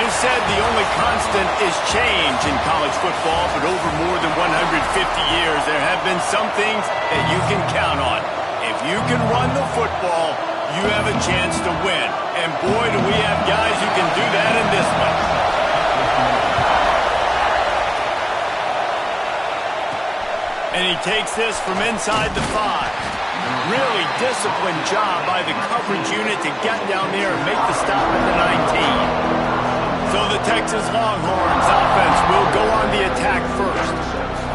is said the only constant is change in college football, but over more than 150 years, there have been some things that you can count on. If you can run the football, you have a chance to win. And boy, do we have guys who can do that in this one. And he takes this from inside the 5. Really disciplined job by the coverage unit to get down there and make the stop at the 19. So the Texas Longhorns offense will go on the attack first.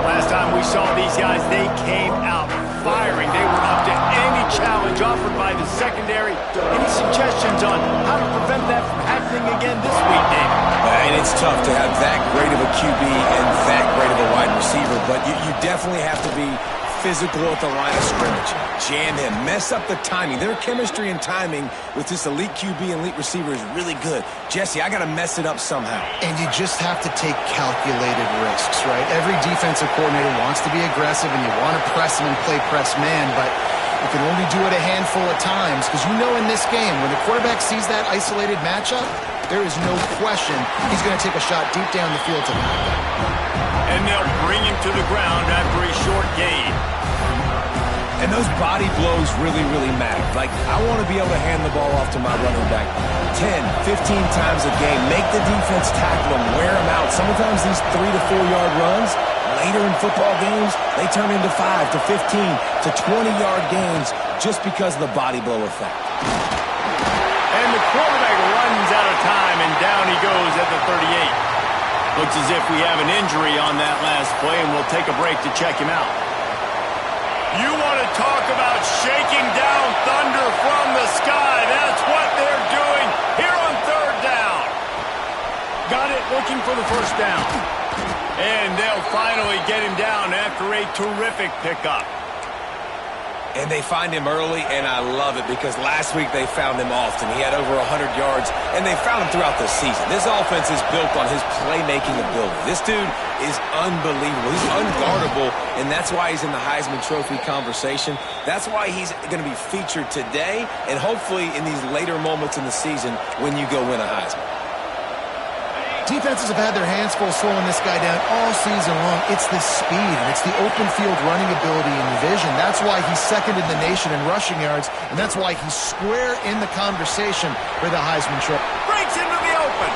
Last time we saw these guys, they came out firing. They were up to any challenge offered by the secondary. Any suggestions on how to prevent that from happening again this week, David? And it's tough to have that great of a QB and that great of a wide receiver, but you definitely have to be physical at the line of scrimmage. Jam him. Mess up the timing. Their chemistry and timing with this elite QB and elite receiver is really good. Jesse, I got to mess it up somehow. And you just have to take calculated risks, right? Every defensive coordinator wants to be aggressive, and you want to press him and play press man, but you can only do it a handful of times, because you know in this game, when the quarterback sees that isolated matchup, there is no question he's going to take a shot deep down the field to knock him. And they'll bring him to the ground after a short gain. And those body blows really, really matter. Like, I want to be able to hand the ball off to my running back 10, 15 times a game. Make the defense tackle him, wear him out. Sometimes these 3 to 4 yard runs, later in football games, they turn into 5 to 15 to 20-yard gains just because of the body blow effect. And the quarterback runs out of time, and down he goes at the 38. Looks as if we have an injury on that last play, and we'll take a break to check him out. You want to talk about shaking down thunder from the sky. That's what they're doing here on third down. Got it, looking for the first down. And they'll finally get him down after a terrific pickup. And they find him early, and I love it because last week they found him often. He had over 100 yards, and they found him throughout the season. This offense is built on his playmaking ability. This dude is unbelievable. He's unguardable, and that's why he's in the Heisman Trophy conversation. That's why he's going to be featured today and hopefully in these later moments in the season when you go win a Heisman. Defenses have had their hands full slowing this guy down all season long. It's the speed, and it's the open field running ability and vision. That's why he's second in the nation in rushing yards, and that's why he's square in the conversation for the Heisman Trophy. Breaks into the open.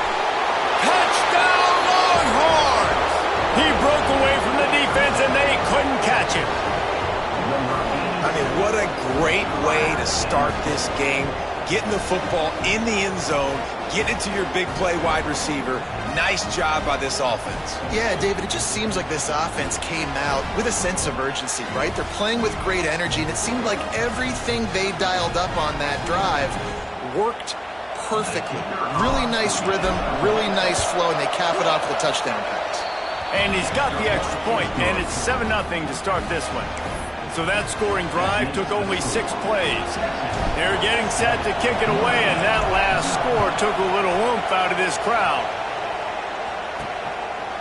Touchdown, Longhorns! He broke away from the defense, and they couldn't catch him. I mean, what a great way to start this game. Getting the football in the end zone, getting it to your big play wide receiver. Nice job by this offense. Yeah, David, it just seems like this offense came out with a sense of urgency, right? They're playing with great energy, and it seemed like everything they dialed up on that drive worked perfectly. Really nice rhythm, really nice flow, and they cap it off with a touchdown pass. And he's got the extra point, and it's 7-0 to start this one. So that scoring drive took only 6 plays. They're getting set to kick it away, and that last score took a little oomph out of this crowd.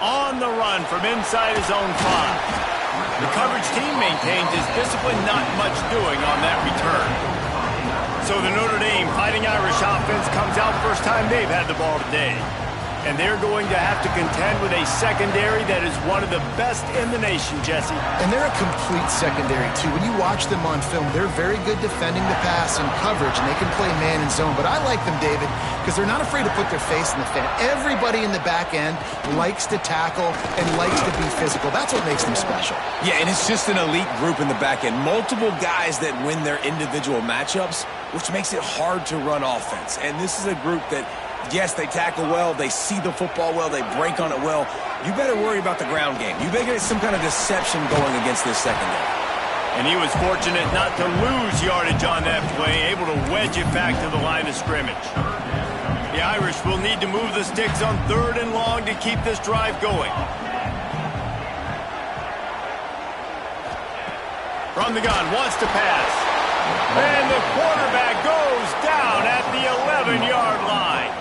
On the run from inside his own 5. The coverage team maintains his discipline, not much doing on that return. So the Notre Dame Fighting Irish offense comes out first time they've had the ball today. And they're going to have to contend with a secondary that is one of the best in the nation, Jesse. And they're a complete secondary, too. When you watch them on film, they're very good defending the pass and coverage, and they can play man and zone. But I like them, David, because they're not afraid to put their face in the fan. Everybody in the back end likes to tackle and likes to be physical. That's what makes them special. Yeah, and it's just an elite group in the back end. Multiple guys that win their individual matchups, which makes it hard to run offense. And this is a group that, yes, they tackle well, they see the football well, they break on it well. You better worry about the ground game. You better get some kind of deception going against this secondary. And he was fortunate not to lose yardage on that play, able to wedge it back to the line of scrimmage. The Irish will need to move the sticks on 3rd and long to keep this drive going. From the gun, wants to pass. And the quarterback goes down at the 11-yard line.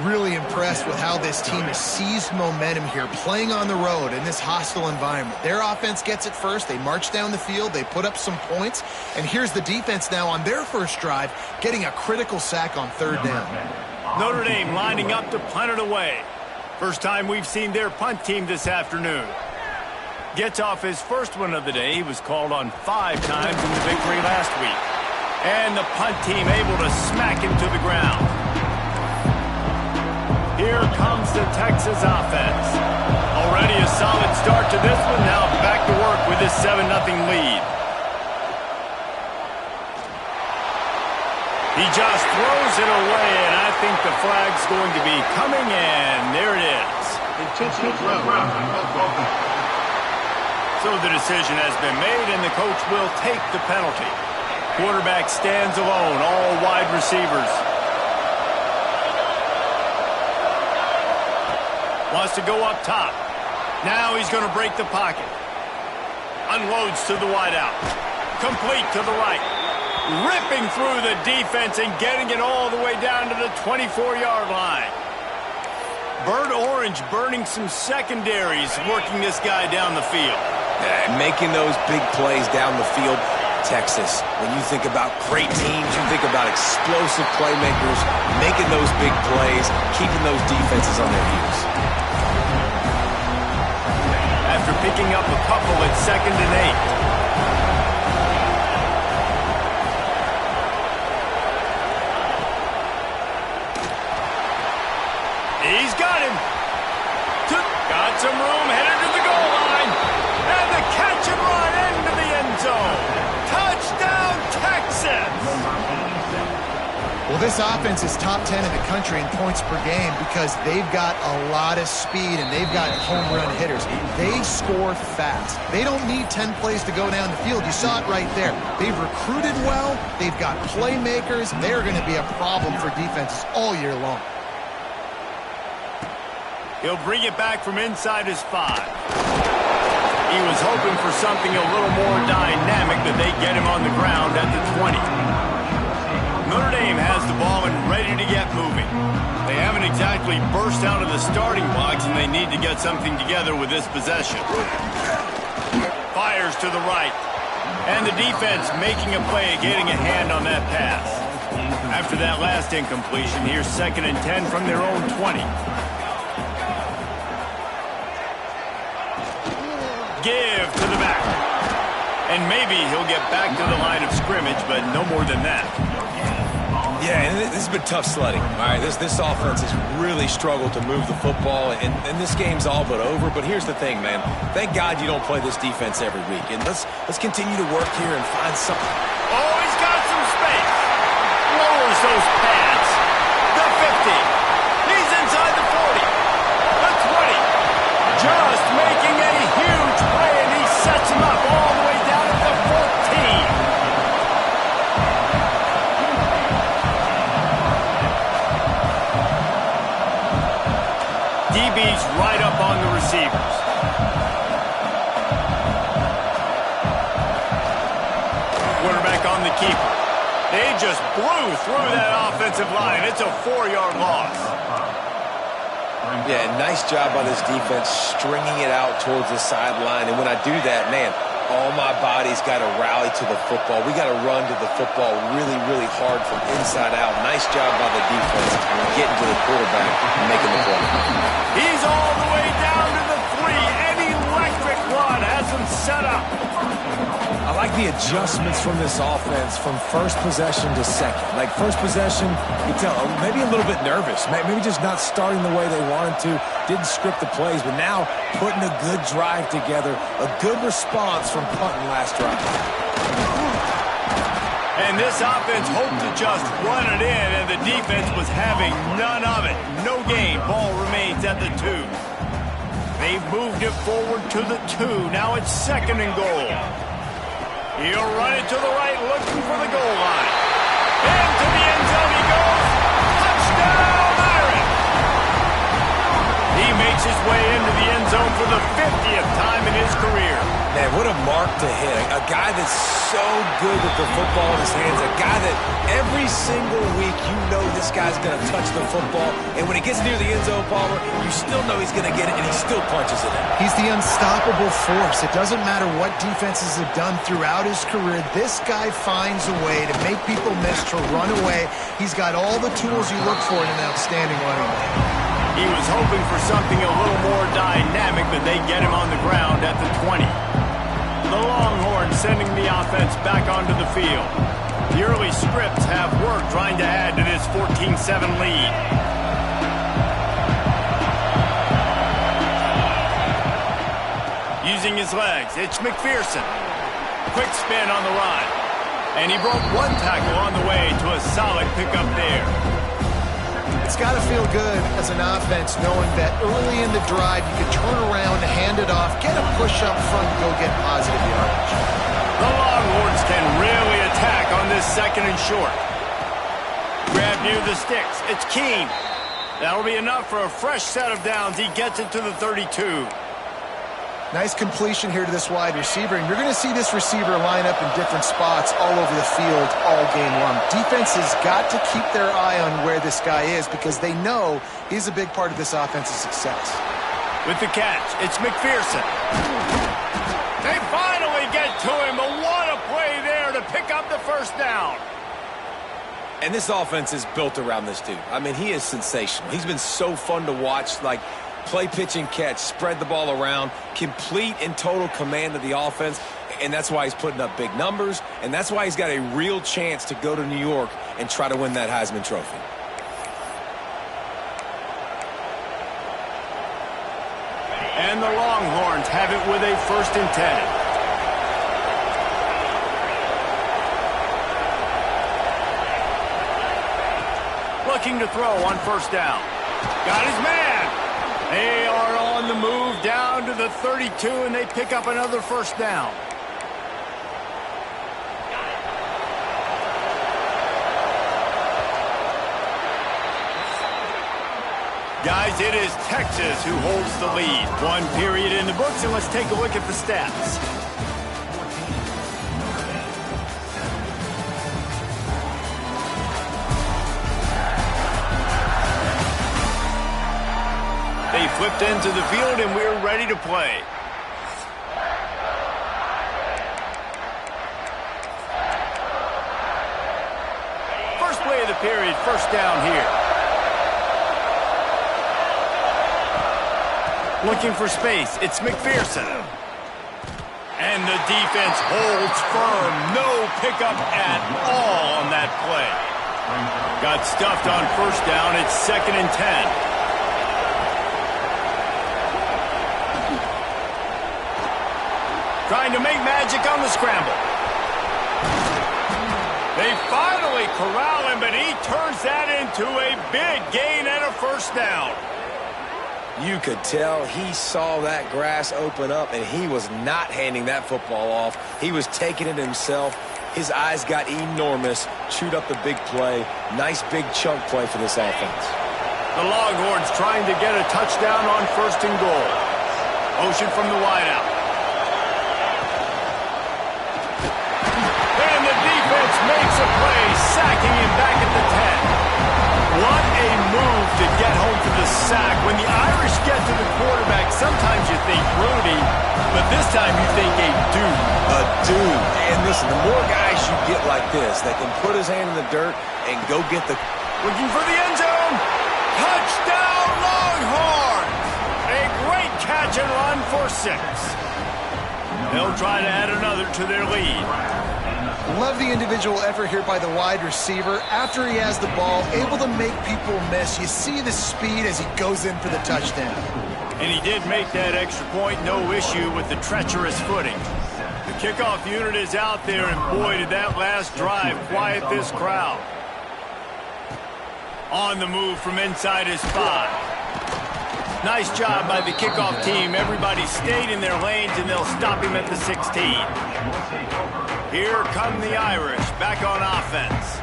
Really impressed with how this team has seized momentum here, playing on the road in this hostile environment. Their offense gets it first. They march down the field. They put up some points. And here's the defense now on their first drive, getting a critical sack on 3rd down. Notre Dame lining up to punt it away. First time we've seen their punt team this afternoon. Gets off his first one of the day. He was called on 5 times in the victory last week. And the punt team able to smack him to the ground. Here comes the Texas offense. Already a solid start to this one. Now back to work with this 7-0 lead. He just throws it away, and I think the flag's going to be coming, and there it is. So the decision has been made, and the coach will take the penalty. Quarterback stands alone, all wide receivers. Wants to go up top. Now he's going to break the pocket. Unloads to the wideout. Complete to the right. Ripping through the defense and getting it all the way down to the 24-yard line. Bird Orange burning some secondaries, working this guy down the field. Making those big plays down the field. Texas, when you think about great teams, you think about explosive playmakers, making those big plays, keeping those defenses on their heels. After picking up a couple at 2nd and 8. He's got him. Got some room, headed to the goal line. And the catch and run into the end zone. Touchdown, Texas! Well, this offense is top 10 in the country in points per game because they've got a lot of speed and they've got home run hitters. They score fast. They don't need 10 plays to go down the field. You saw it right there. They've recruited well. They've got playmakers. They're going to be a problem for defenses all year long. He'll bring it back from inside his 5. He was hoping for something a little more dynamic, but they get him on the ground at the 20. Notre Dame has the ball and ready to get moving. They haven't exactly burst out of the starting blocks, and they need to get something together with this possession. Fires to the right. And the defense making a play, getting a hand on that pass. After that last incompletion, here's 2nd and 10 from their own 20. Give to the back. And maybe he'll get back to the line of scrimmage, but no more than that. Yeah, and this has been tough sledding. All right, this offense has really struggled to move the football, and this game's all but over. But here's the thing, man. Thank God you don't play this defense every week. And let's continue to work here and find something. Oh, he's got some space. Lowers those pads. The 50. He's inside the 40. The 20. Just making a huge play, and he sets him up all the way down at the 14. DB's right up on the receivers. Quarterback on the keeper. They just blew through that offensive line. It's a 4-yard loss. Yeah, nice job by this defense stringing it out towards the sideline. And when I do that, man, all my body's got to rally to the football. We got to run to the football really, really hard from inside out. Nice job by the defense getting to the quarterback and making the play. He's all the way down to the 3. An electric run has him set up. I like the adjustments from this offense from first possession to second. Like first possession, you tell maybe a little bit nervous, maybe just not starting the way they wanted to, didn't script the plays, but now putting a good drive together, a good response from punting last drive. And this offense hoped to just run it in, and the defense was having none of it. No gain. Ball remains at the 2. They've moved it forward to the 2. Now it's 2nd and goal. He'll run it to the right, looking for the goal line. Into the end zone he goes. Touchdown, Iron! He makes makes his way into the end zone for the 50th time in his career. Man, what a mark to hit. A guy that's so good with the football in his hands. A guy that every single week you know this guy's going to touch the football. And when he gets near the end zone, Palmer, you still know he's going to get it, and he still punches it in. He's the unstoppable force. It doesn't matter what defenses have done throughout his career. This guy finds a way to make people miss, to run away. He's got all the tools you look for in an outstanding running back. He was hoping for something a little more dynamic, but they get him on the ground at the 20. The Longhorns sending the offense back onto the field. The early scripts have worked trying to add to this 14-7 lead. Using his legs, it's McPherson. Quick spin on the run. And he broke one tackle on the way to a solid pickup there. It's got to feel good as an offense knowing that early in the drive you can turn around, hand it off, get a push up front, and go get positive yardage. The Longhorns can really attack on this second and short. Grab near the sticks. It's Keene. That'll be enough for a fresh set of downs. He gets it to the 32. Nice completion here to this wide receiver, and you're going to see this receiver line up in different spots all over the field all game long. Defense has got to keep their eye on where this guy is because they know he's a big part of this offense's success. With the catch, it's McPherson. They finally get to him, but what a play there to pick up the first down. And this offense is built around this dude. I mean, he is sensational. He's been so fun to watch, like play, pitch, and catch, spread the ball around, complete and total command of the offense, and that's why he's putting up big numbers, and that's why he's got a real chance to go to New York and try to win that Heisman Trophy. And the Longhorns have it with a 1st and 10. Looking to throw on 1st down. Got his man. They are on the move down to the 32, and they pick up another 1st down. Guys, it is Texas who holds the lead. 1 period in the books, and let's take a look at the stats. They flipped into the field, and we're ready to play. First play of the period, 1st down here. Looking for space, it's McPherson. And the defense holds firm. No pickup at all on that play. Got stuffed on 1st down, it's 2nd and 10. Trying to make magic on the scramble. They finally corral him, but he turns that into a big gain and a 1st down. You could tell he saw that grass open up, and he was not handing that football off. He was taking it himself. His eyes got enormous, chewed up the big play. Nice big chunk play for this offense. The Longhorns trying to get a touchdown on 1st and goal. Motion from the wideout. Makes a play, sacking him back at the 10. What a move to get home for the sack. When the Irish get to the quarterback, sometimes you think Rudy, but this time you think a dude. A dude. And listen, the more guys you get like this that can put his hand in the dirt and go get the... Looking for the end zone. Touchdown, Longhorns. A great catch and run for 6. They'll try to add another to their lead. Love the individual effort here by the wide receiver. After he has the ball, able to make people miss. You see the speed as he goes in for the touchdown. And he did make that extra point. No issue with the treacherous footing. The kickoff unit is out there, and boy, did that last drive quiet this crowd. On the move from inside his 5. Nice job by the kickoff team. Everybody stayed in their lanes, and they'll stop him at the 16. Here come the Irish back on offense.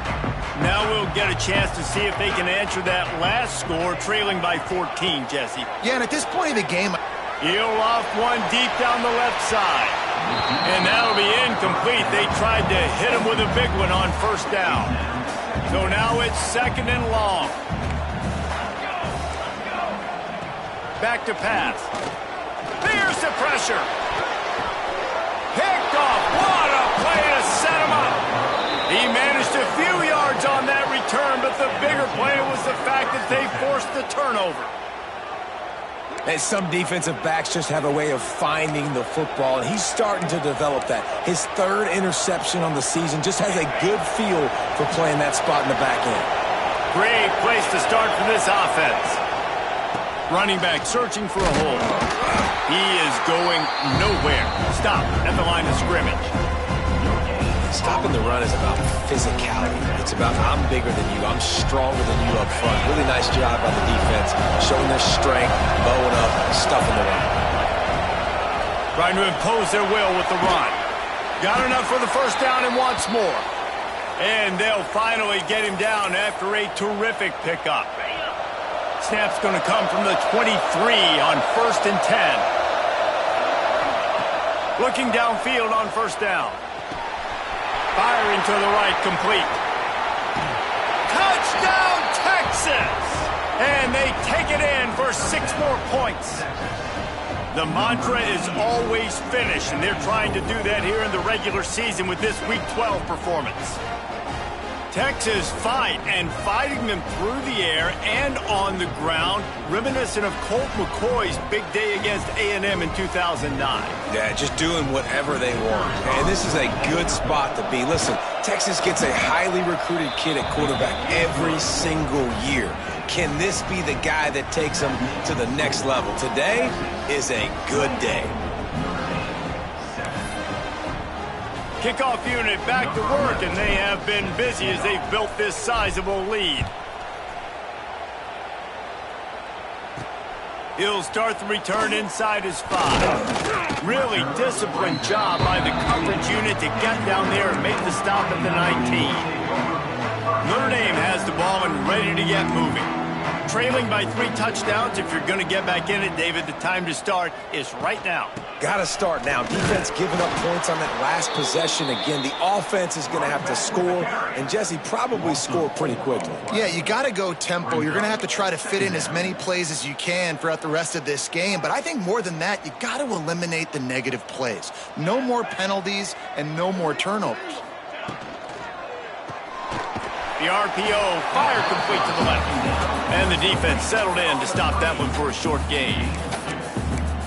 Now we'll get a chance to see if they can answer that last score, trailing by 14, Jesse. Yeah, and at this point of the game... He'll off one deep down the left side. And that'll be incomplete. They tried to hit him with a big one on first down. So now it's second and long. Back to pass. There's the pressure. Picked off. What a play to set him up. He managed a few yards on that return, but the bigger play was the fact that they forced the turnover. And some defensive backs just have a way of finding the football, and he's starting to develop that. His third interception on the season just has a good feel for playing that spot in the back end. Great place to start for this offense. Running back searching for a hole. He is going nowhere. Stop at the line of scrimmage. Stopping the run is about physicality. It's about I'm bigger than you. I'm stronger than you up front. Really nice job by the defense, showing their strength, bowing up, stuffing the run. Trying to impose their will with the run. Got enough for the first down and wants more. And they'll finally get him down after a terrific pickup. Snap's going to come from the 23 on 1st and 10. Looking downfield on first down. Firing to the right, complete. Touchdown, Texas! And they take it in for 6 more points. The mantra is always finish, and they're trying to do that here in the regular season with this Week 12 performance. Texas fighting them through the air and on the ground, reminiscent of Colt McCoy's big day against A&M in 2009. Yeah, just doing whatever they want. And this is a good spot to be. Listen, Texas gets a highly recruited kid at quarterback every single year. Can this be the guy that takes them to the next level? Today is a good day. Kickoff unit back to work, and they have been busy as they've built this sizable lead. He'll start the return inside his 5. Really disciplined job by the coverage unit to get down there and make the stop at the 19. Notre Dame has the ball and ready to get moving. Trailing by 3 touchdowns. If you're going to get back in it, David, the time to start is right now. Got to start now. Defense giving up points on that last possession. Again, the offense is going to have to score, and Jesse probably score pretty quickly. Yeah, you got to go tempo. You're going to have to try to fit in as many plays as you can throughout the rest of this game. But I think more than that, you got to eliminate the negative plays. No more penalties and no more turnovers. The RPO, fire complete to the left. And the defense settled in to stop that one for a short gain.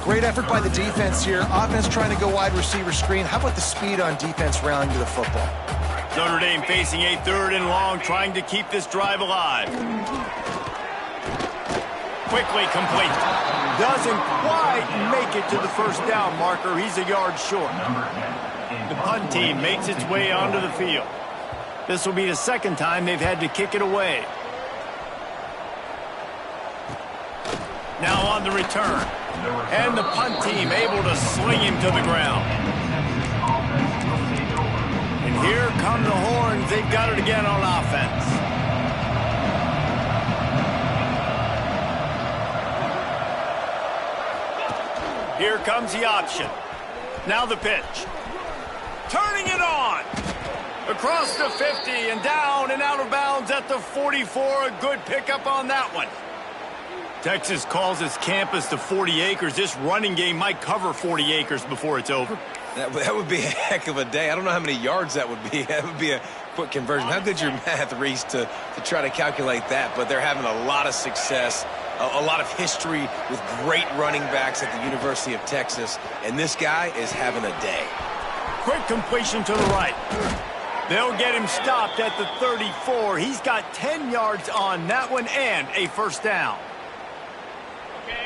Great effort by the defense here. Offense trying to go wide receiver screen. How about the speed on defense rallying to the football? Notre Dame facing a 3rd and long, trying to keep this drive alive. Quickly complete. Doesn't quite make it to the first down marker. He's a yard short. The punt team makes its way onto the field. This will be the 2nd time they've had to kick it away. Now on the return. And the punt team able to sling him to the ground. And here come the horns. They've got it again on offense. Here comes the option. Now the pitch. Turning it on. Across the 50 and down and out of bounds at the 44. A good pickup on that one. Texas calls its campus the 40 acres. This running game might cover 40 acres before it's over. That would be a heck of a day. I don't know how many yards that would be. That would be a quick conversion. How good's your math, Reese, to try to calculate that? But they're having a lot of success, a lot of history with great running backs at the University of Texas. And this guy is having a day. Quick completion to the right. They'll get him stopped at the 34. He's got 10 yards on that one and a first down.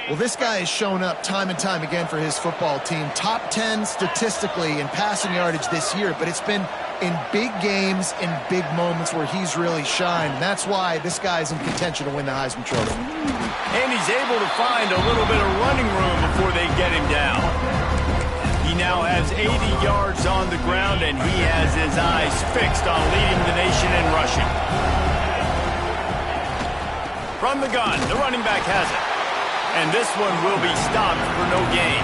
Well, this guy has shown up time and time again for his football team. Top 10 statistically in passing yardage this year, but it's been in big games, in big moments where he's really shined. And that's why this guy's in contention to win the Heisman Trophy. And he's able to find a little bit of running room before they get him down. He now has 80 yards on the ground, and he has his eyes fixed on leading the nation in rushing. From the gun, the running back has it. And this one will be stopped for no gain.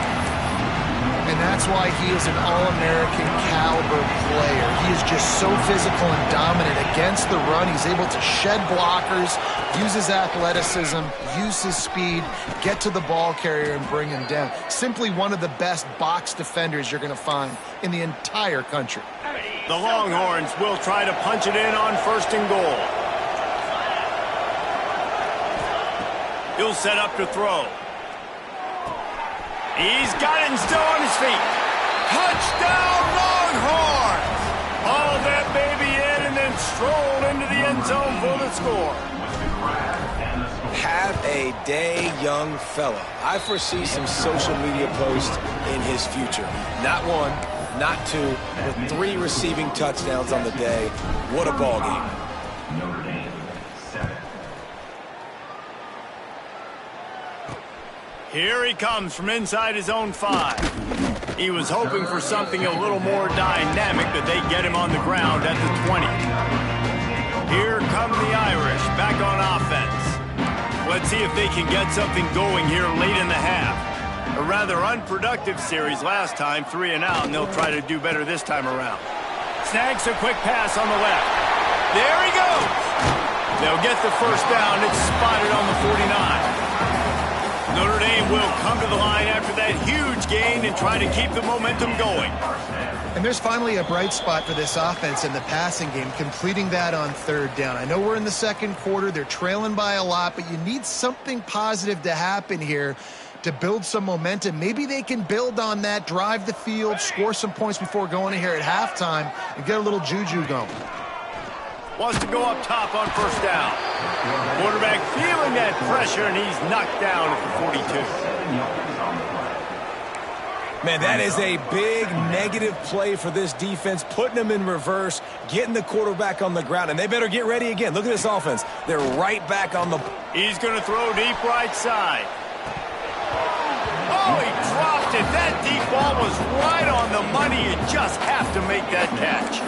And that's why he is an All-American caliber player. He is just so physical and dominant against the run. He's able to shed blockers, use his athleticism, use his speed, get to the ball carrier and bring him down. Simply one of the best box defenders you're going to find in the entire country. The Longhorns will try to punch it in on 1st and goal. He'll set up to throw. He's got it and still on his feet. Touchdown, Longhorns! Hauled that baby in and then strolled into the end zone for the score. Have a day, young fella. I foresee some social media posts in his future. Not one, not two, but 3 receiving touchdowns on the day. What a ball game. Here he comes from inside his own 5. He was hoping for something a little more dynamic, but they get him on the ground at the 20. Here come the Irish back on offense. Let's see if they can get something going here late in the half. A rather unproductive series last time, 3 and out, and they'll try to do better this time around. Snags a quick pass on the left. There he goes! They'll get the first down. It's spotted on the 49. Notre Dame will come to the line after that huge gain and try to keep the momentum going. And there's finally a bright spot for this offense in the passing game, completing that on 3rd down. I know we're in the 2nd quarter. They're trailing by a lot, but you need something positive to happen here to build some momentum. Maybe they can build on that, drive the field, score some points before going in here at halftime, and get a little juju going. Wants to go up top on 1st down. Quarterback feeling that pressure, and he's knocked down at the 42. Man, that is a big negative play for this defense, putting them in reverse, getting the quarterback on the ground, and they better get ready again. Look at this offense. They're right back on the... He's going to throw deep right side. Oh, he dropped it. That deep ball was right on the money. You just have to make that catch.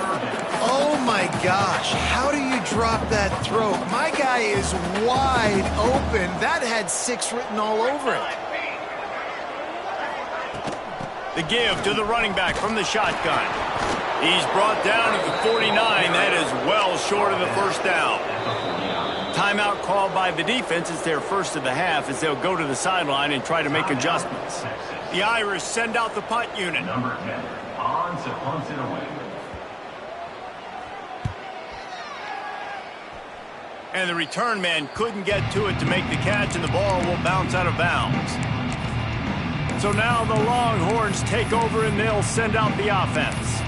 Oh, my gosh. How do you drop that throw? My guy is wide open. That had 6 written all over it. The give to the running back from the shotgun. He's brought down at the 49. That is well short of the first down. Timeout called by the defense. It's their first of the half as they'll go to the sideline and try to make adjustments. The Irish send out the punt unit. Number 10, Hans punts it away. And the return man couldn't get to it to make the catch, and the ball will bounce out of bounds. So now the Longhorns take over, and they'll send out the offense.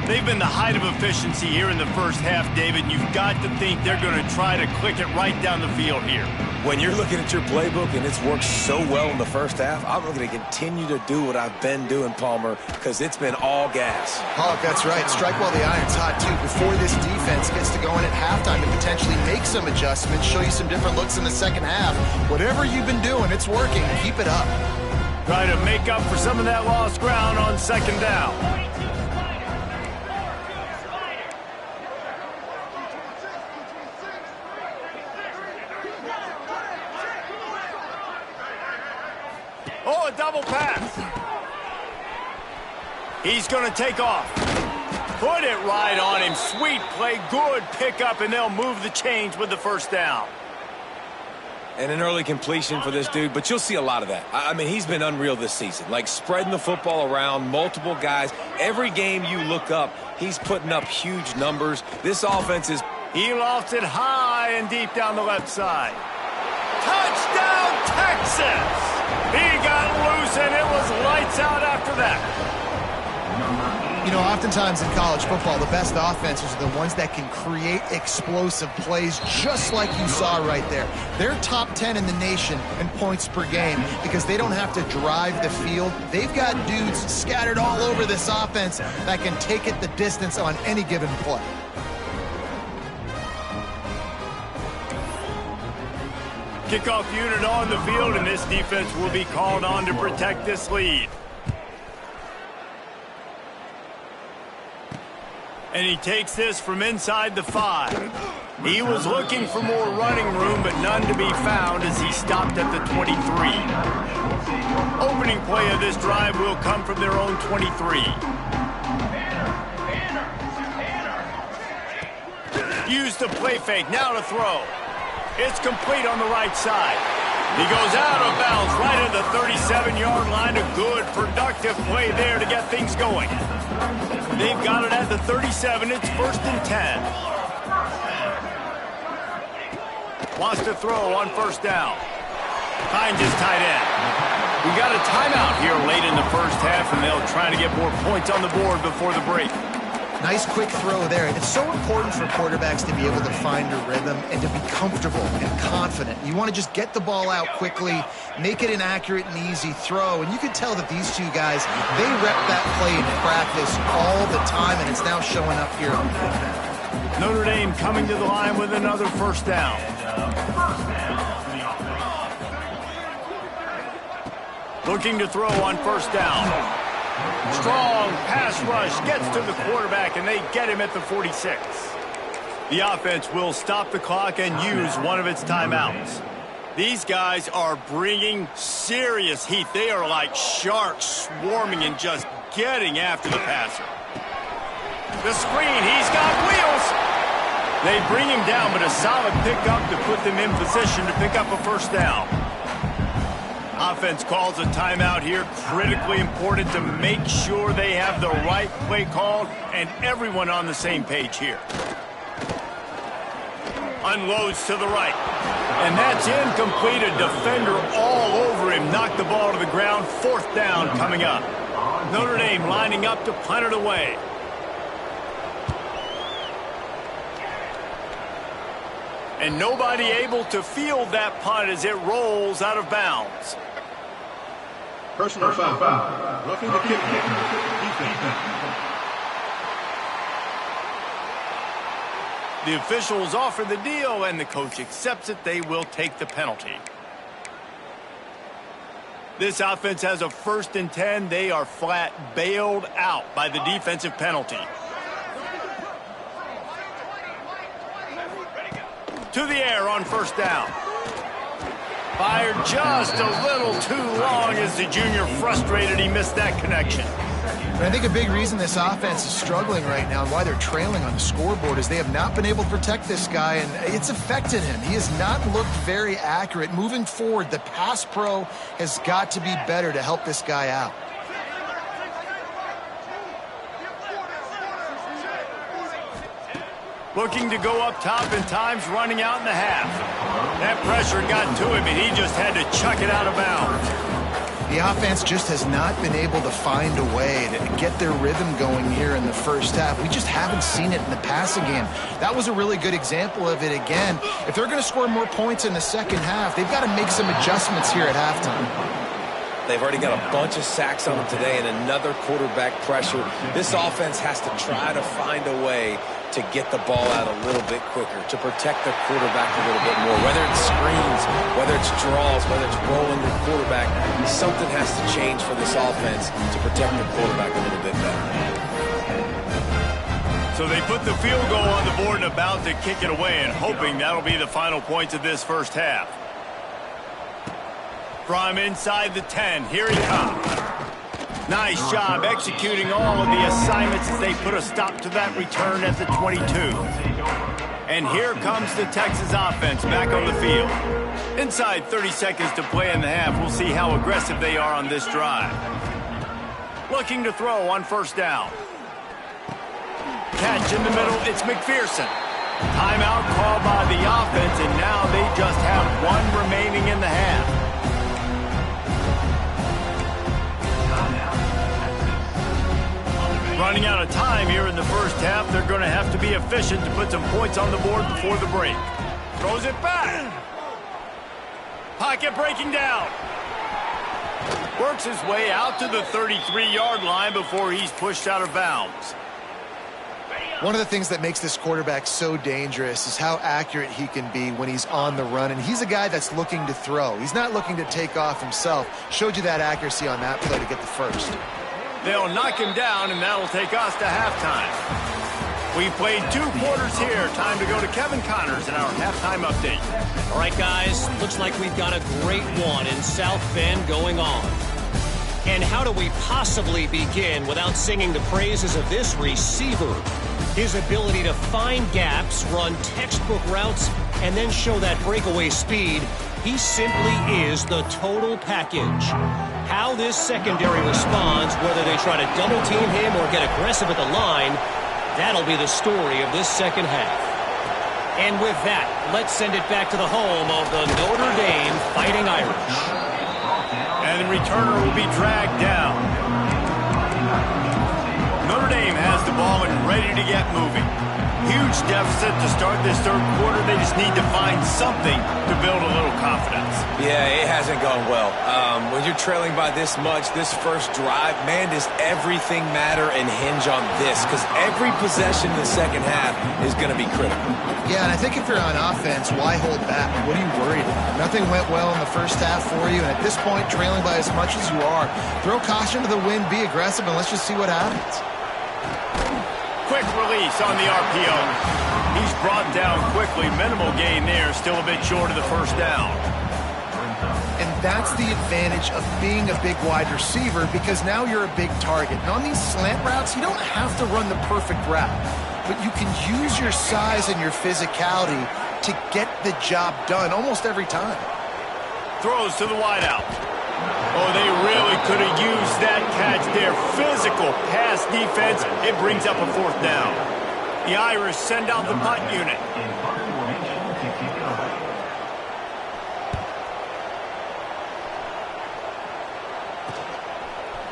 They've been the height of efficiency here in the first half, David. You've got to think they're going to try to click it right down the field here. When you're looking at your playbook and it's worked so well in the first half, I'm going to continue to do what I've been doing, Palmer, because it's been all gas. Oh, that's right. Strike while the iron's hot, too, before this defense gets to go in at halftime to potentially make some adjustments, show you some different looks in the second half. Whatever you've been doing, it's working. Keep it up. Try to make up for some of that lost ground on 2nd down. Oh, a double pass. He's going to take off. Put it right on him. Sweet play, good pickup, and they'll move the chains with the first down. And an early completion for this dude, but you'll see a lot of that. I mean, he's been unreal this season, like spreading the football around, multiple guys. Every game you look up, he's putting up huge numbers. This offense is... He lofts it high and deep down the left side. Touchdown, Texas! He got loose, and it was lights out after that. You know, oftentimes in college football, the best offenses are the ones that can create explosive plays, just like you saw right there. They're top 10 in the nation in points per game because they don't have to drive the field. They've got dudes scattered all over this offense that can take it the distance on any given play. Kickoff unit on the field, and this defense will be called on to protect this lead. And he takes this from inside the 5. He was looking for more running room, but none to be found as he stopped at the 23. Opening play of this drive will come from their own 23. Use the play fake, now to throw. It's complete on the right side. He goes out of bounds right at the 37-yard line. A good, productive play there to get things going. They've got it at the 37. It's 1st and 10. Wants to throw on 1st down. Finds his tight end. We got a timeout here late in the first half, and they'll try to get more points on the board before the break. Nice quick throw there. It's so important for quarterbacks to be able to find a rhythm and to be comfortable and confident. You want to just get the ball out quickly, make it an accurate and easy throw. And you can tell that these two guys, they rep that play in practice all the time, and it's now showing up here on the field. Notre Dame coming to the line with another 1st down. Looking to throw on 1st down. Strong pass rush gets to the quarterback, and they get him at the 46. The offense will stop the clock and use one of its timeouts. These guys are bringing serious heat. They are like sharks swarming and just getting after the passer. The screen, he's got wheels. They bring him down, but a solid pickup to put them in position to pick up a 1st down. Offense calls a timeout here. Critically important to make sure they have the right play called and everyone on the same page here. Unloads to the right. And that's incomplete. A defender all over him. Knocked the ball to the ground. 4th down coming up. Notre Dame lining up to punt it away. And nobody able to field that punt as it rolls out of bounds. Personal foul. Roughing the kick. Defense. The officials offer the deal, and the coach accepts it. They will take the penalty. This offense has a 1st and 10. They are flat bailed out by the defensive penalty. To the air on 1st down. Fired just a little too long as the junior frustrated. He missed that connection. But I think a big reason this offense is struggling right now and why they're trailing on the scoreboard is they have not been able to protect this guy, and it's affected him. He has not looked very accurate. Moving forward, the pass pro has got to be better to help this guy out. Looking to go up top, and time's running out in the half. That pressure got to him, and he just had to chuck it out of bounds. The offense just has not been able to find a way to get their rhythm going here in the first half. We just haven't seen it in the passing game. That was a really good example of it again. If they're going to score more points in the second half, they've got to make some adjustments here at halftime. They've already got a bunch of sacks on them today and another quarterback pressure. This offense has to try to find a way to get the ball out a little bit quicker, to protect the quarterback a little bit more. Whether it's screens, whether it's draws, whether it's rolling the quarterback, something has to change for this offense to protect the quarterback a little bit better. So they put the field goal on the board and about to kick it away, and hoping that'll be the final points of this first half. From inside the 10, here he comes. Nice job executing all of the assignments as they put a stop to that return at the 22. And here comes the Texas offense back on the field. Inside 30 seconds to play in the half. We'll see how aggressive they are on this drive. Looking to throw on 1st down. Catch in the middle, it's McPherson. Timeout called by the offense, and now they just have one remaining in the half. Running out of time here in the first half. They're going to have to be efficient to put some points on the board before the break. Throws it back. Pocket breaking down. Works his way out to the 33-yard line before he's pushed out of bounds. One of the things that makes this quarterback so dangerous is how accurate he can be when he's on the run. And he's a guy that's looking to throw. He's not looking to take off himself. Showed you that accuracy on that play to get the first. They'll knock him down, and that'll take us to halftime. We've played 2 quarters here. Time to go to Kevin Connors in our halftime update. All right, guys, looks like we've got a great one in South Bend going on. And how do we possibly begin without singing the praises of this receiver? His ability to find gaps, run textbook routes, and then show that breakaway speed. He simply is the total package. How this secondary responds, whether they try to double-team him or get aggressive at the line, that'll be the story of this second half. And with that, let's send it back to the home of the Notre Dame Fighting Irish. And the returner will be dragged down. Notre Dame has the ball and ready to get moving. Huge deficit to start this third quarter. They just need to find something to build a little confidence. Yeah, it hasn't gone well. When you're trailing by this much, this first drive, man, does everything matter and hinge on this? Because every possession in the second half is going to be critical. Yeah, and I think if you're on offense, why hold back? What are you worried about? Nothing went well in the first half for you, and at this point, trailing by as much as you are, throw caution to the wind, be aggressive, and let's just see what happens. Quick release on the RPO. He's brought down quickly. Minimal gain there. Still a bit short of the first down. And that's the advantage of being a big wide receiver, because now you're a big target. And on these slant routes, you don't have to run the perfect route, but you can use your size and your physicality to get the job done almost every time. Throws to the wideout. Oh, they really could have used that catch there. Physical pass defense. It brings up a 4th down. The Irish send out the punt unit. In punt formation to kick it away.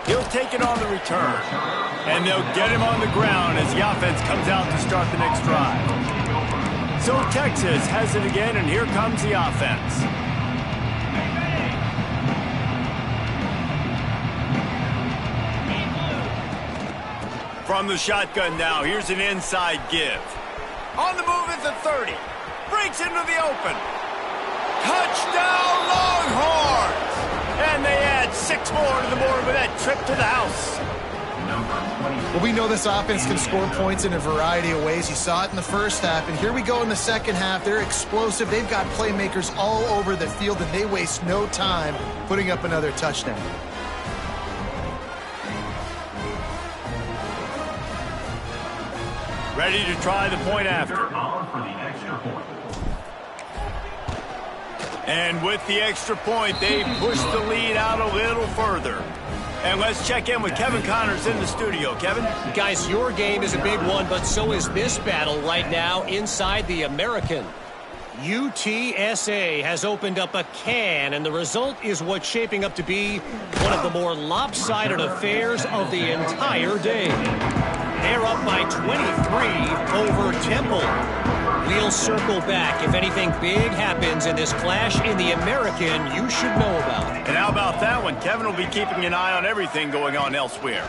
He'll take it on the return. And they'll get him on the ground as the offense comes out to start the next drive. So Texas has it again, and here comes the offense. From the shotgun now, here's an inside give. On the move at the 30. Breaks into the open. Touchdown Longhorns! And they add 6 more to the board with that trip to the house. Well, we know this offense can score points in a variety of ways. You saw it in the first half, and here we go in the second half. They're explosive. They've got playmakers all over the field, and they waste no time putting up another touchdown. Ready to try the point after. On for the extra point. And with the extra point, they push the lead out a little further. And let's check in with Kevin Connors in the studio. Kevin? Guys, your game is a big one, but so is this battle right now inside the American. UTSA has opened up a can, and the result is what's shaping up to be one of the more lopsided affairs of the entire day. They're up by 23 over Temple. We'll circle back. If anything big happens in this clash in the American, you should know about. And how about that one? Kevin will be keeping an eye on everything going on elsewhere.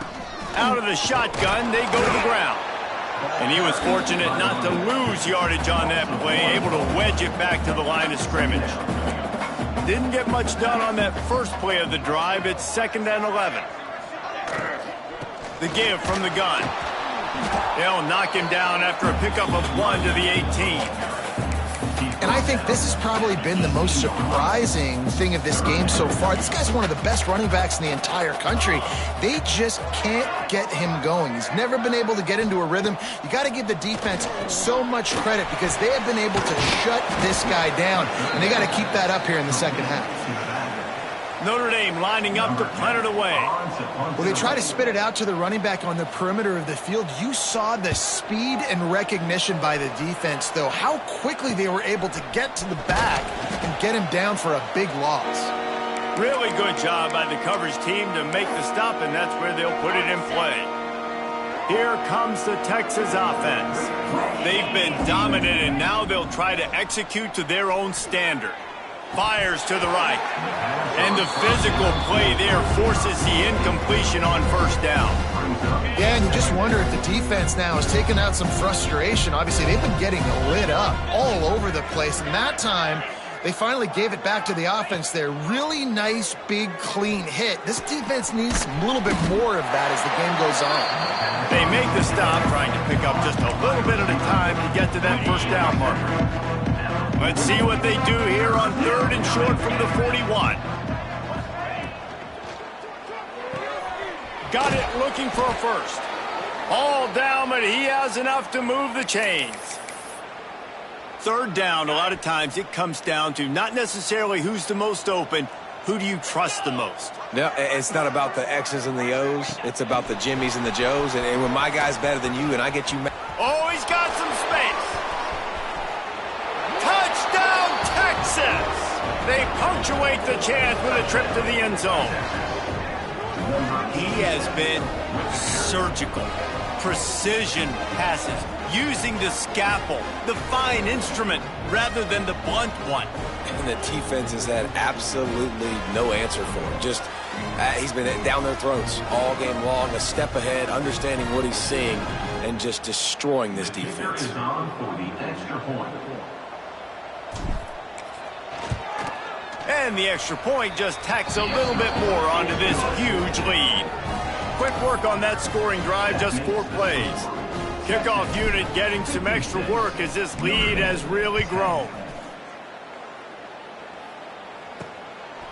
Out of the shotgun, they go to the ground. And he was fortunate not to lose yardage on that play, able to wedge it back to the line of scrimmage. Didn't get much done on that first play of the drive. It's 2nd and 11. The give from the gun. They'll knock him down after a pickup of 1 to the 18. And I think this has probably been the most surprising thing of this game so far. This guy's one of the best running backs in the entire country. They just can't get him going. He's never been able to get into a rhythm. You got to give the defense so much credit because they have been able to shut this guy down. And they got to keep that up here in the second half. Notre Dame lining up to punt it away. Well, they try to spit it out to the running back on the perimeter of the field. You saw the speed and recognition by the defense, though. How quickly they were able to get to the back and get him down for a big loss. Really good job by the coverage team to make the stop, and that's where they'll put it in play. Here comes the Texas offense. They've been dominant, and now they'll try to execute to their own standard. Fires to the right. And the physical play there forces the incompletion on first down. Yeah, and you just wonder if the defense now is taking out some frustration. Obviously, they've been getting lit up all over the place. And that time, They finally gave it back to the offense there. Really nice, big, clean hit. This defense needs a little bit more of that as the game goes on. They make the stop, trying to pick up just a little bit at a time to get to that first down marker. Let's see what they do here on 3rd and short from the 41. Got it, looking for a first. All down, but he has enough to move the chains. 3rd down, a lot of times it comes down to not necessarily who's the most open, who do you trust the most? No, it's not about the X's and the O's. It's about the Jimmys and the Joes. And when my guy's better than you and I get you mad. Oh, he's got some space. Touchdown, Texas! They punctuate the chance with a trip to the end zone. He has been surgical. Precision passes, using the scalpel, the fine instrument, rather than the blunt one. And the defense has had absolutely no answer for him. Just, he's been down their throats all game long, a step ahead, understanding what he's seeing, and just destroying this defense. Is on for the extra point. And the extra point just tacks a little bit more onto this huge lead. Quick work on that scoring drive, just 4 plays. Kickoff unit getting some extra work as this lead has really grown.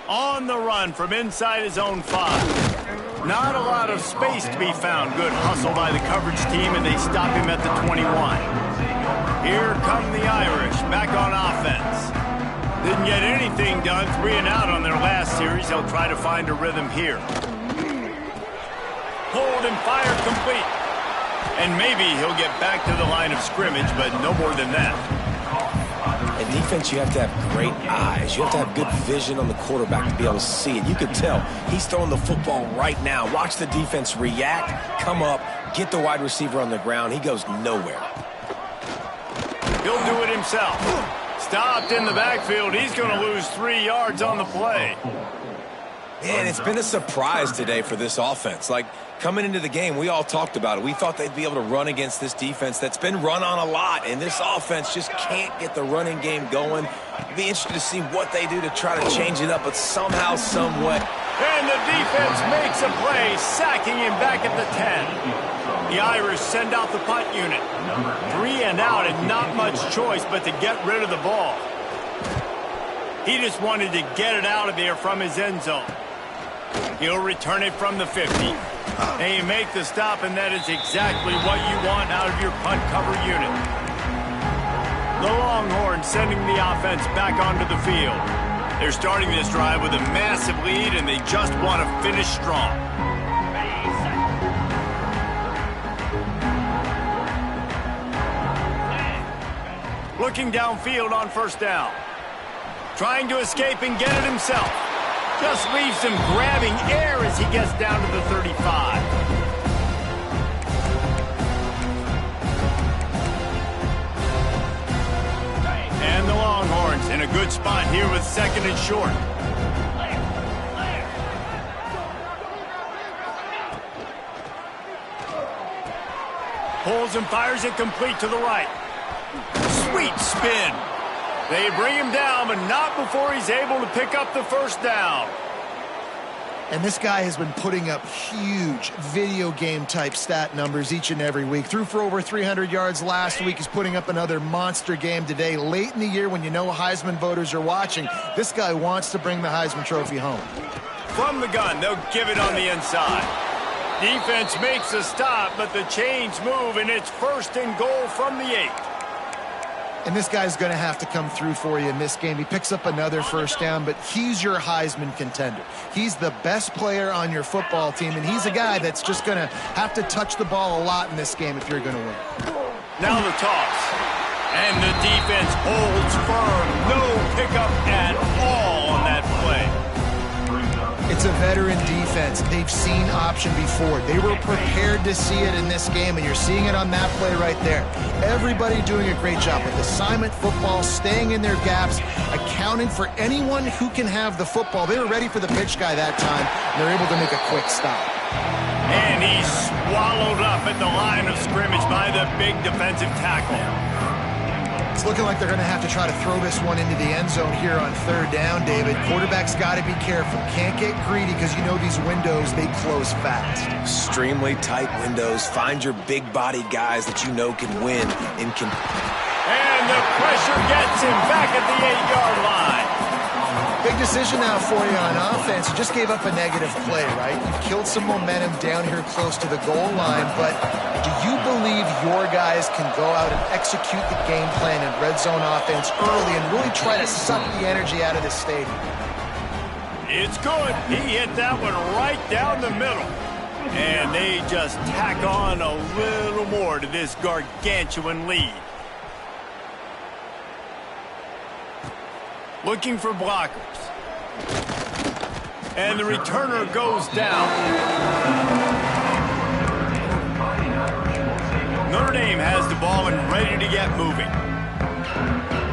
On the run from inside his own 5. Not a lot of space to be found. Good hustle by the coverage team, and they stop him at the 21. Here come the Irish, back on offense. Didn't get anything done, 3 and out on their last series. They'll try to find a rhythm here. Hold and fire complete. And maybe he'll get back to the line of scrimmage, but no more than that. In defense, you have to have great eyes. You have to have good vision on the quarterback to be able to see it. You could tell he's throwing the football right now. Watch the defense react, come up, get the wide receiver on the ground. He goes nowhere. He'll do it himself. Stopped in the backfield. He's going to lose 3 yards on the play. And it's been a surprise today for this offense. Like, coming into the game, we all talked about it. We thought they'd be able to run against this defense that's been run on a lot, and this offense just can't get the running game going. It'd be interesting to see what they do to try to change it up, but somehow, some way. And the defense makes a play, sacking him back at the 10. The Irish send out the punt unit. 3 and out, and not much choice but to get rid of the ball. He just wanted to get it out of there from his end zone. He'll return it from the 50. And you make the stop, and that is exactly what you want out of your punt cover unit. The Longhorns sending the offense back onto the field. They're starting this drive with a massive lead, and they just want to finish strong. Looking downfield on 1st down. Trying to escape and get it himself. Just leaves him grabbing air as he gets down to the 35. And the Longhorns in a good spot here with 2nd and short. Pulls and fires it complete to the right. Sweet spin. They bring him down, but not before he's able to pick up the 1st down. And this guy has been putting up huge video game type stat numbers each and every week. Threw for over 300 yards last week. He's putting up another monster game today. Late in the year when you know Heisman voters are watching, this guy wants to bring the Heisman Trophy home. From the gun, they'll give it on the inside. Defense makes a stop, but the chains move, and it's 1st and goal from the 8. And this guy's going to have to come through for you in this game. He picks up another 1st down, but he's your Heisman contender. He's the best player on your football team, and he's a guy that's just going to have to touch the ball a lot in this game if you're going to win. Now the toss. And the defense holds firm. No pickup at all on that play. It's a veteran defense. They've seen option before. They were prepared to see it in this game, and you're seeing it on that play right there. Everybody doing a great job with assignment football, staying in their gaps, accounting for anyone who can have the football. They were ready for the pitch guy that time, and they're able to make a quick stop. And he's swallowed up at the line of scrimmage by the big defensive tackle. It's looking like they're going to have to try to throw this one into the end zone here on third down, David. Quarterback's got to be careful. Can't get greedy because you know these windows, they close fast. Extremely tight windows. Find your big-bodied guys that you know can win and can... And the pressure gets him back at the 8-yard line. Big decision now for you on offense. You just gave up a negative play, right? You killed some momentum down here close to the goal line, but do you believe your guys can go out and execute the game plan in red zone offense early and really try to suck the energy out of this stadium? It's good. He hit that one right down the middle. And they just tack on a little more to this gargantuan lead. Looking for blockers. And the returner goes down. Notre Dame has the ball and ready to get moving.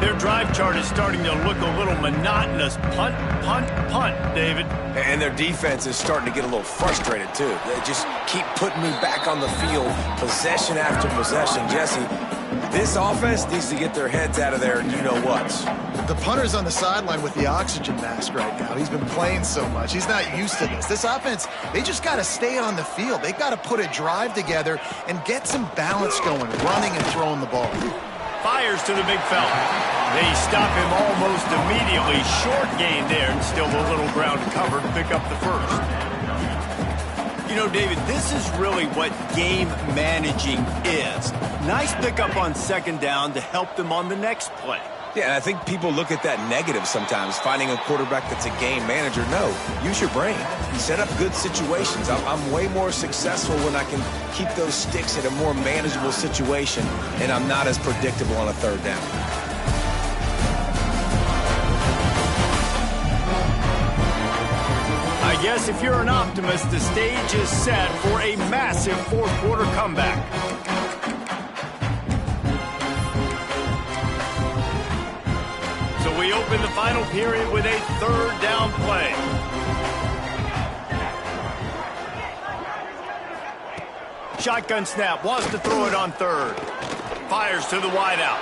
Their drive chart is starting to look a little monotonous. Punt, punt, punt, David. And their defense is starting to get a little frustrated, too. They just keep putting me back on the field, possession after possession. Jesse, this offense needs to get their heads out of there, you-know-whats. The punter's on the sideline with the oxygen mask right now. He's been playing so much. He's not used to this. This offense, they just got to stay on the field. They've got to put a drive together and get some balance going, running and throwing the ball. Fires to the big fella. They stop him almost immediately. Short gain there, and still a little ground to cover to pick up the first. You know, David, this is really what game managing is. Nice pickup on second down to help them on the next play. Yeah, and I think people look at that negative sometimes, finding a quarterback that's a game manager. No, use your brain. Set up good situations. I'm way more successful when I can keep those sticks in a more manageable situation, and I'm not as predictable on a third down. I guess if you're an optimist, the stage is set for a massive fourth-quarter comeback. So we open the final period with a third down play. Shotgun snap, wants to throw it on third. Fires to the wideout.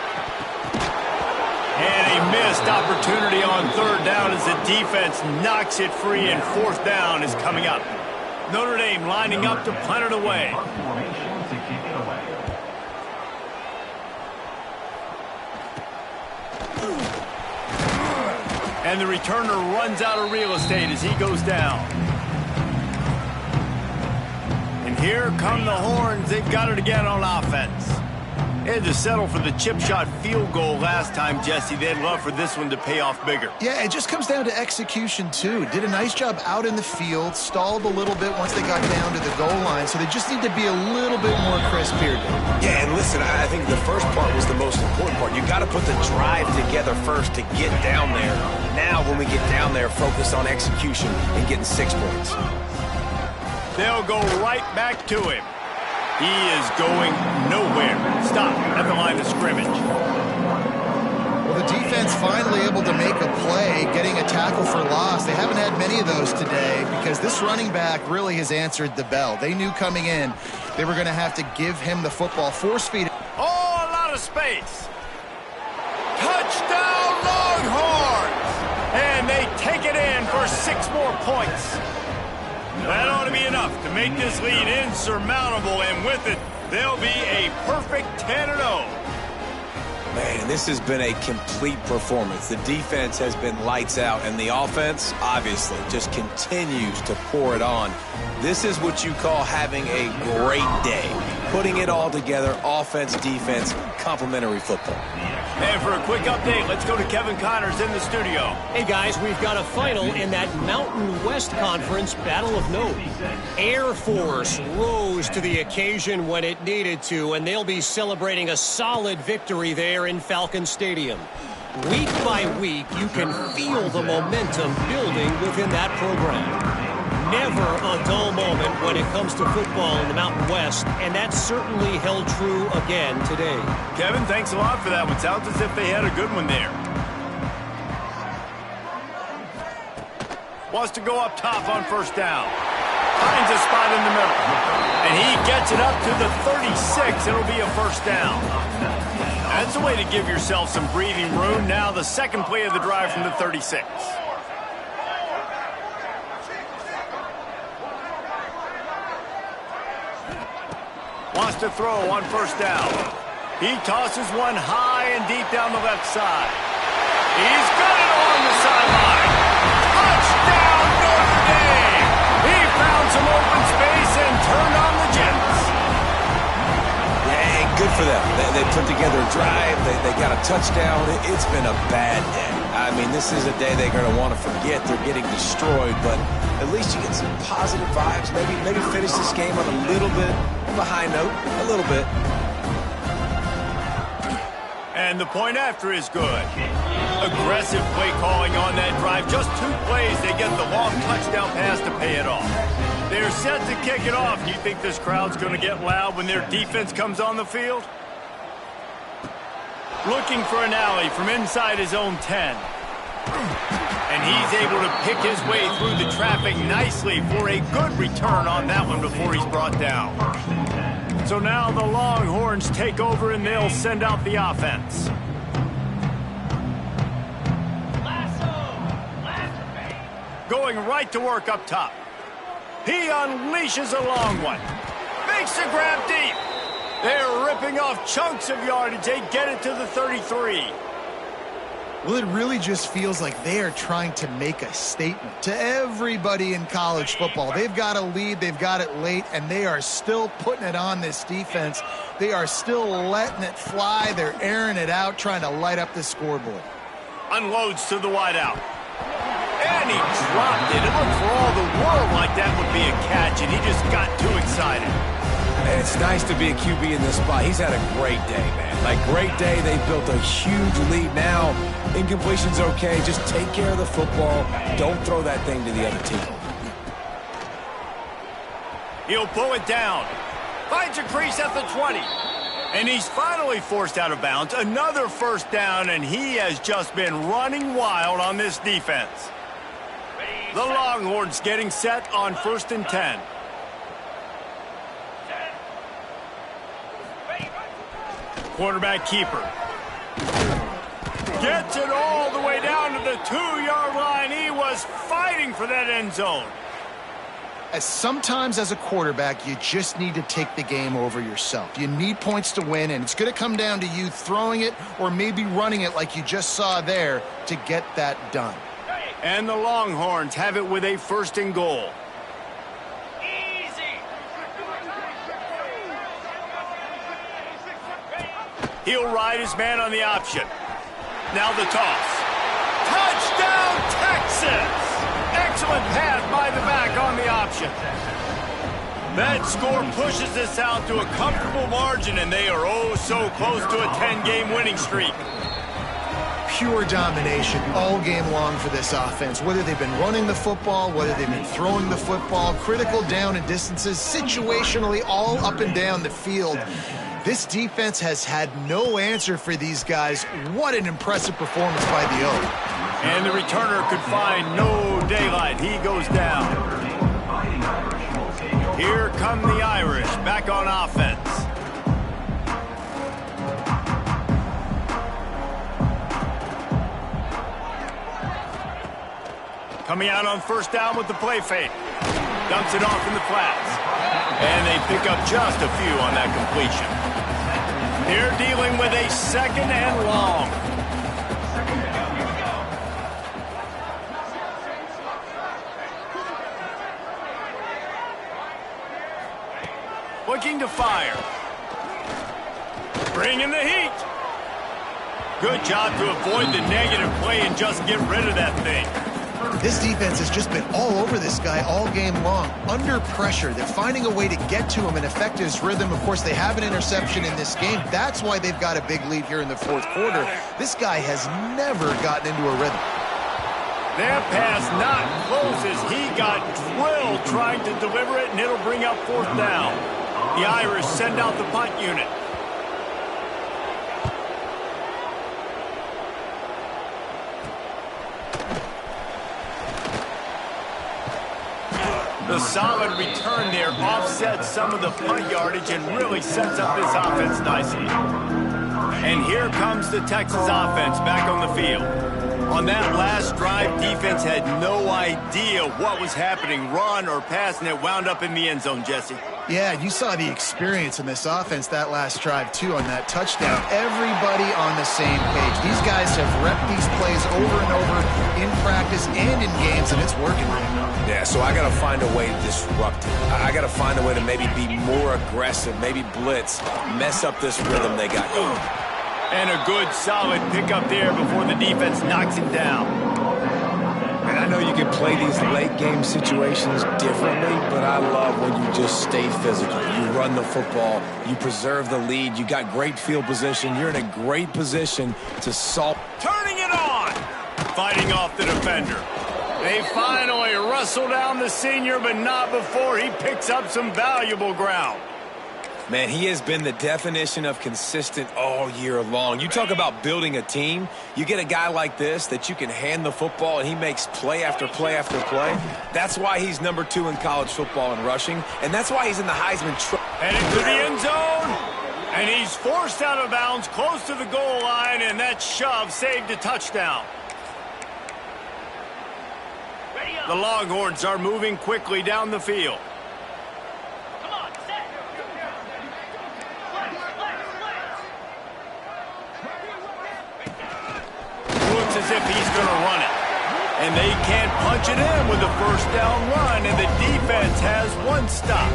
And a missed opportunity on third down as the defense knocks it free, and fourth down is coming up. Notre Dame lining up to punt it away. And the returner runs out of real estate as he goes down. And here come the horns. They've got it again on offense. They had to settle for the chip shot field goal last time, Jesse. They'd love for this one to pay off bigger. Yeah, it just comes down to execution, too. Did a nice job out in the field, stalled a little bit once they got down to the goal line, so they just need to be a little bit more crisp here. Yeah, and listen, I think the first part was the most important part. You got to put the drive together first to get down there. Now, when we get down there, focus on execution and getting 6 points. They'll go right back to him. He is going nowhere. Stop at the line of scrimmage. Well, the defense finally able to make a play, getting a tackle for loss. They haven't had many of those today because this running back really has answered the bell. They knew coming in they were going to have to give him the football. Force feed. Oh, a lot of space. Touchdown, Longhorns! And they take it in for 6 more points. That ought to be enough to make this lead insurmountable, and with it, they'll be a perfect 10-0. Man, this has been a complete performance. The defense has been lights out, and the offense, obviously, just continues to pour it on. This is what you call having a great day. Putting it all together, offense, defense, complimentary football. And for a quick update, let's go to Kevin Connors in the studio. Hey, guys, we've got a final in that Mountain West Conference Battle of Note. Air Force rose to the occasion when it needed to, and they'll be celebrating a solid victory there in Falcon Stadium. Week by week, you can feel the momentum building within that program. Never a dull moment when it comes to football in the Mountain West, and that certainly held true again today. Kevin, thanks a lot for that one. Sounds as if they had a good one there. Wants to go up top on first down. Finds a spot in the middle. And he gets it up to the 36. It'll be a first down. That's a way to give yourself some breathing room. Now the second play of the drive from the 36. Wants to throw on first down. He tosses one high and deep down the left side. He's got it on the sideline. Touchdown, Notre Dame! He found some open space and turned on the Jets. Yeah, good for them. They put together a drive. They got a touchdown. It's been a bad day. I mean, this is a day they're going to want to forget. They're getting destroyed, but at least you get some positive vibes. Maybe finish this game on a little bit of a high note. A little bit. And the point after is good. Aggressive play calling on that drive. Just 2 plays, they get the long touchdown pass to pay it off. They're set to kick it off. Do you think this crowd's going to get loud when their defense comes on the field? Looking for an alley from inside his own 10. And he's able to pick his way through the traffic nicely for a good return on that one before he's brought down. So now the Longhorns take over and they'll send out the offense. Going right to work up top. He unleashes a long one. Makes the grab deep. They're ripping off chunks of yardage. They get it to the 33. Well, it really just feels like they are trying to make a statement to everybody in college football. They've got a lead, they've got it late, and they are still putting it on this defense. They are still letting it fly. They're airing it out, trying to light up the scoreboard. Unloads to the wideout. And he dropped it. It looked for all the world like that would be a catch, and he just got too excited. And it's nice to be a QB in this spot. He's had a great day, man. Like, great day. They built a huge lead now. Incompletion's okay. Just take care of the football. Don't throw that thing to the other team. He'll pull it down. Finds a crease at the 20. And he's finally forced out of bounds. Another first down, and he has just been running wild on this defense. The Longhorns getting set on 1st and 10. Quarterback keeper. Gets it all the way down to the 2-yard line. He was fighting for that end zone. Sometimes as a quarterback, you just need to take the game over yourself. You need points to win, and it's going to come down to you throwing it or maybe running it like you just saw there to get that done. And the Longhorns have it with a 1st and goal. He'll ride his man on the option. Now the toss. Touchdown, Texas! Excellent pass by the back on the option. That score pushes this out to a comfortable margin, and they are oh so close to a 10-game winning streak. Pure domination all game long for this offense. Whether they've been running the football, whether they've been throwing the football, critical down and distances, situationally all up and down the field. This defense has had no answer for these guys. What an impressive performance by the O. And the returner could find no daylight. He goes down. Here come the Irish back on offense. Coming out on 1st down with the play fake. Dumps it off in the flats. And they pick up just a few on that completion. They're dealing with a 2nd and long. Looking to fire. Bringing the heat. Good job to avoid the negative play and just get rid of that thing. This defense has just been all over this guy all game long. Under pressure, they're finding a way to get to him and affect his rhythm. Of course, they have an interception in this game. That's why they've got a big lead here in the 4th quarter. This guy has never gotten into a rhythm. That pass not close as he got drilled trying to deliver it, and it'll bring up 4th down. The Irish send out the punt unit. The solid return there offsets some of the punt yardage and really sets up this offense nicely. And here comes the Texas offense back on the field. On that last drive, defense had no idea what was happening, run or pass, and it wound up in the end zone, Jesse. Yeah, you saw the experience in this offense that last drive, too, on that touchdown. Everybody on the same page. These guys have repped these plays over and over in practice and in games, and it's working. Yeah, so I got to find a way to disrupt it. I got to find a way to maybe be more aggressive, maybe blitz, mess up this rhythm they got going. And a good, solid pickup there before the defense knocks him down. And I know you can play these late-game situations differently, but I love when you just stay physical. You run the football, you preserve the lead, you got great field position, you're in a great position to solve. Turning it on! Fighting off the defender. They finally wrestle down the senior, but not before he picks up some valuable ground. Man, he has been the definition of consistent all year long. You talk about building a team. You get a guy like this that you can hand the football and he makes play after play after play. That's why he's number 2 in college football in rushing, and that's why he's in the Heisman. Headed to the end zone, and he's forced out of bounds close to the goal line, and that shove saved a touchdown. The Longhorns are moving quickly down the field. Looks as if he's going to run it. And they can't punch it in with a first down run, and the defense has one stop.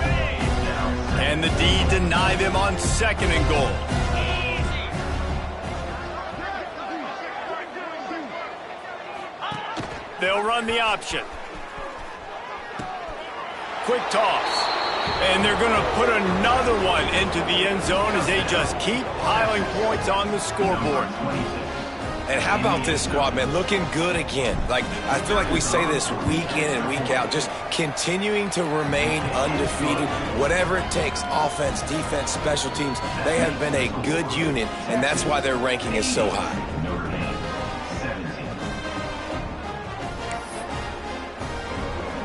And the D deny them on 2nd and goal. They'll run the option. Quick toss. And they're going to put another one into the end zone as they just keep piling points on the scoreboard. And how about this squad, man? Looking good again. Like, I feel like we say this week in and week out, just continuing to remain undefeated. Whatever it takes, offense, defense, special teams, they have been a good unit, and that's why their ranking is so high.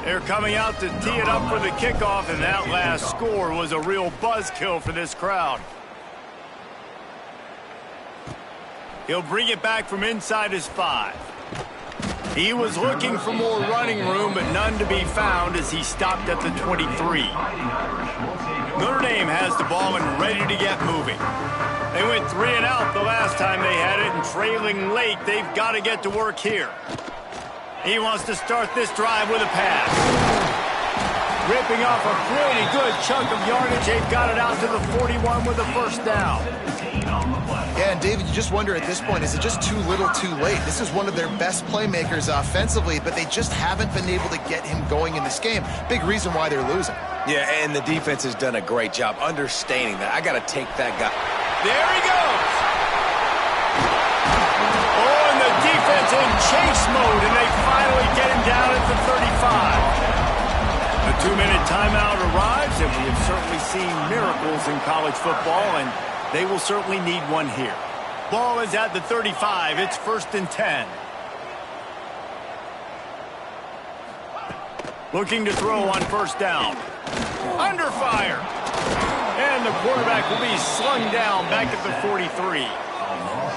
They're coming out to tee it up for the kickoff, and that last score was a real buzzkill for this crowd. He'll bring it back from inside his 5. He was looking for more running room, but none to be found as he stopped at the 23. Notre Dame has the ball and ready to get moving. They went 3 and out the last time they had it, and trailing late, they've got to get to work here. He wants to start this drive with a pass. Ripping off a pretty good chunk of yardage. They've got it out to the 41 with a first down. Yeah, and David, you just wonder at this point, is it just too little too late? This is one of their best playmakers offensively, but they just haven't been able to get him going in this game. Big reason why they're losing. Yeah, and the defense has done a great job understanding that. I got to take that guy. There he goes. Oh, and the defense in chase mode, and they finally get him down at the 35. The 2-minute timeout arrives, and we have certainly seen miracles in college football, and they will certainly need one here. Ball is at the 35. It's 1st and 10. Looking to throw on first down. Under fire. And the quarterback will be slung down back at the 43.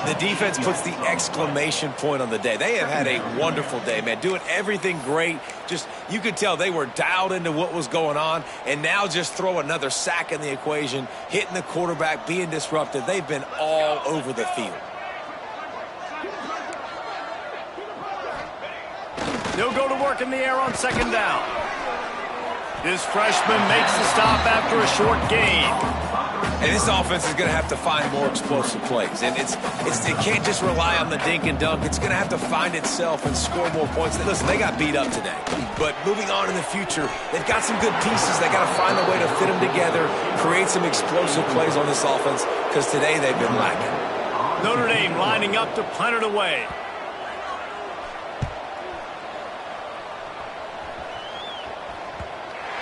The defense puts the exclamation point on the day. They have had a wonderful day, man. Doing everything great. Just, you could tell they were dialed into what was going on. And now just throw another sack in the equation, hitting the quarterback, being disruptive. They've been all over the field. They'll go to work in the air on 2nd down. This freshman makes the stop after a short gain. And this offense is going to have to find more explosive plays. And it can't just rely on the dink and dunk. It's going to have to find itself and score more points. Listen, they got beat up today. But moving on in the future, they've got some good pieces. They got to find a way to fit them together, create some explosive plays on this offense, because today they've been lacking. Notre Dame lining up to punt it away.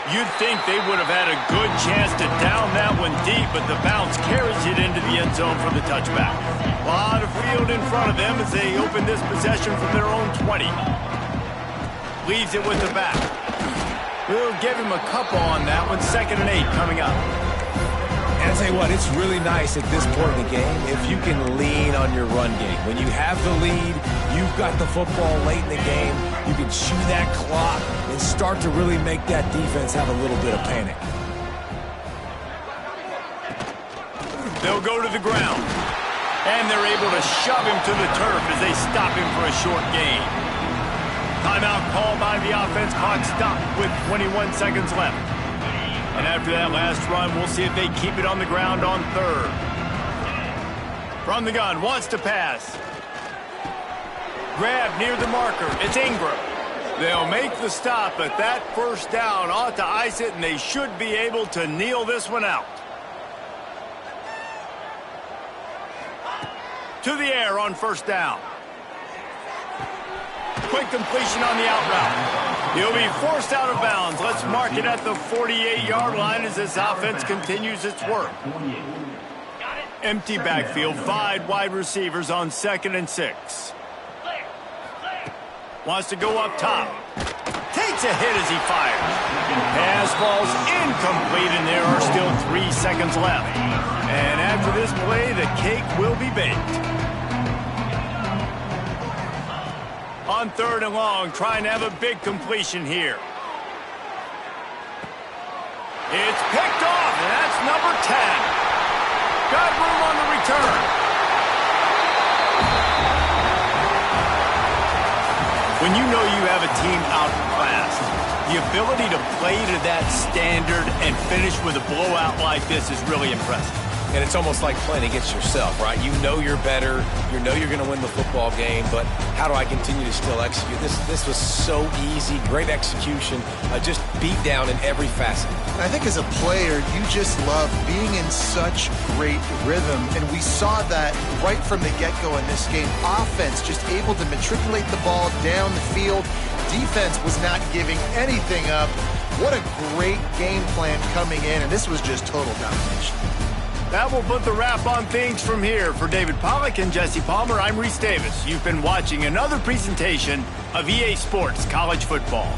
You'd think they would have had a good chance to down that one deep, but the bounce carries it into the end zone for the touchback. A lot of field in front of them as they open this possession from their own 20. Leaves it with the back. We'll give him a couple on that one. 2nd and 8 coming up. And I tell you what, it's really nice at this point in the game if you can lean on your run game. When you have the lead, you've got the football late in the game, you can chew that clock and start to really make that defense have a little bit of panic. They'll go to the ground. And they're able to shove him to the turf as they stop him for a short gain. Timeout called by the offense. Clock stopped with 21 seconds left. And after that last run, we'll see if they keep it on the ground on third. From the gun, wants to pass. Grab near the marker. It's Ingram. They'll make the stop, but that first down ought to ice it, and they should be able to kneel this one out. To the air on first down. Quick completion on the out route. He'll be forced out of bounds. Let's mark it at the 48-yard line as this offense continues its work. Empty backfield, 5 wide receivers on 2nd and 6. Wants to go up top. Takes a hit as he fires. Pass falls incomplete, and there are still 3 seconds left. And after this play, the cake will be baked. On 3rd and long, trying to have a big completion here. It's picked off, and that's number 10. Got room on the return. When you know you have a team outclassed, the ability to play to that standard and finish with a blowout like this is really impressive. And it's almost like playing against yourself, right? You know you're better. You know you're going to win the football game, but how do I continue to still execute? This was so easy, great execution, just beat down in every facet. I think as a player, you just love being in such great rhythm, and we saw that right from the get-go in this game. Offense just able to matriculate the ball down the field. Defense was not giving anything up. What a great game plan coming in, and this was just total domination. That will put the wrap on things from here. For David Pollack and Jesse Palmer, I'm Reese Davis. You've been watching another presentation of EA Sports College Football.